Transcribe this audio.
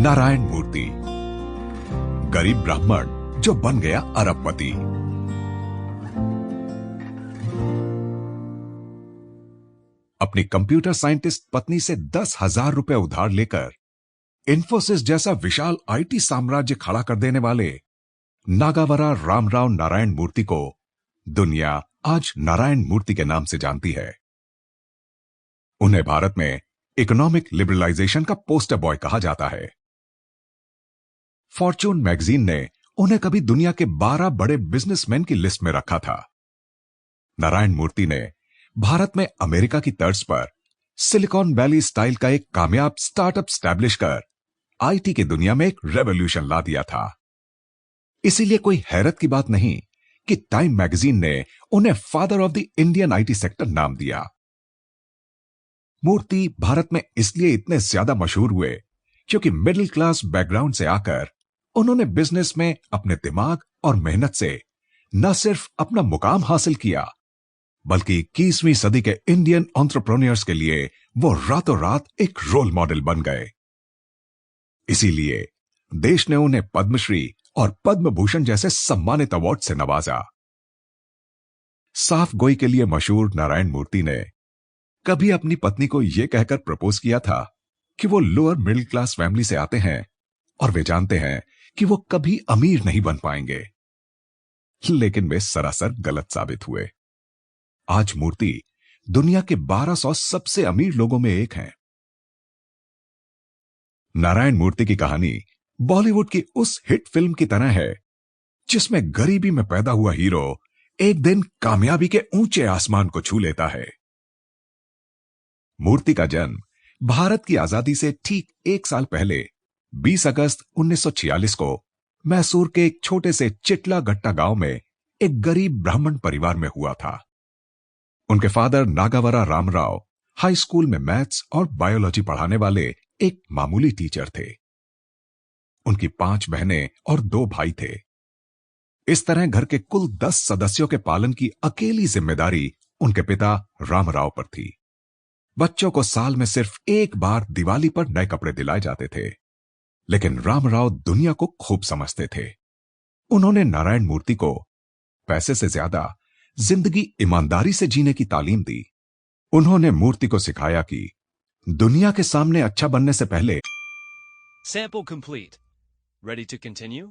नारायण मूर्ति, गरीब ब्राह्मण जो बन गया अरबपति। अपनी कंप्यूटर साइंटिस्ट पत्नी से 10,000 रुपए उधार लेकर इन्फोसिस जैसा विशाल आईटी साम्राज्य खड़ा कर देने वाले नागावरा रामराव नारायण मूर्ति को दुनिया आज नारायण मूर्ति के नाम से जानती है। उन्हें भारत में इकोनॉमिक लिबरलाइजेशन का पोस्टर बॉय कहा जाता है। फॉर्च्यून मैगजीन ने उन्हें कभी दुनिया के 12 बड़े बिजनेसमैन की लिस्ट में रखा था। नारायण मूर्ति ने भारत में अमेरिका की तर्ज पर सिलिकॉन वैली स्टाइल का एक कामयाब स्टार्टअप स्टैब्लिश कर आईटी की दुनिया में एक रेवोल्यूशन ला दिया था। इसीलिए कोई हैरत की बात नहीं कि टाइम मैगजीन ने उन्हें father of the Indian IT sector नाम दिया। मूर्ति भारत में इसलिए इतने ज्यादा मशहूर हुए क्योंकि मिडिल क्लास बैकग्राउंड से आकर उन्होंने बिजनेस में अपने दिमाग और मेहनत से न सिर्फ अपना मुकाम हासिल किया, बल्कि 21वीं सदी के इंडियन एंटरप्रेन्योर्स के लिए वो रातों रात एक रोल मॉडल बन गए। इसीलिए देश ने उन्हें पद्मश्री और पद्म भूषण जैसे सम्मानित अवार्ड से नवाजा। साफ गोई के लिए मशहूर नारायण मूर्ति ने कभी अपनी पत्नी को यह कहकर प्रपोज किया था कि वो लोअर मिडिल क्लास फैमिली से आते हैं और वे जानते हैं कि वो कभी अमीर नहीं बन पाएंगे, लेकिन वे सरासर गलत साबित हुए। आज मूर्ति दुनिया के 1200 सबसे अमीर लोगों में एक हैं। नारायण मूर्ति की कहानी बॉलीवुड की उस हिट फिल्म की तरह है जिसमें गरीबी में पैदा हुआ हीरो एक दिन कामयाबी के ऊंचे आसमान को छू लेता है। मूर्ति का जन्म भारत की आजादी से ठीक 1 साल पहले 20 अगस्त 1946 को मैसूर के एक छोटे से चिटला गट्टा गांव में एक गरीब ब्राह्मण परिवार में हुआ था। उनके फादर नागावरा रामराव हाई स्कूल में मैथ्स और बायोलॉजी पढ़ाने वाले एक मामूली टीचर थे। उनकी 5 बहनें और 2 भाई थे। इस तरह घर के कुल 10 सदस्यों के पालन की अकेली जिम्मेदारी उनके पिता रामराव पर थी। बच्चों को साल में सिर्फ एक बार दिवाली पर नए कपड़े दिलाए जाते थे, लेकिन रामराव दुनिया को खूब समझते थे। उन्होंने नारायण मूर्ति को पैसे से ज्यादा जिंदगी ईमानदारी से जीने की तालीम दी। उन्होंने मूर्ति को सिखाया कि दुनिया के सामने अच्छा बनने से पहले Sample complete. Ready to continue?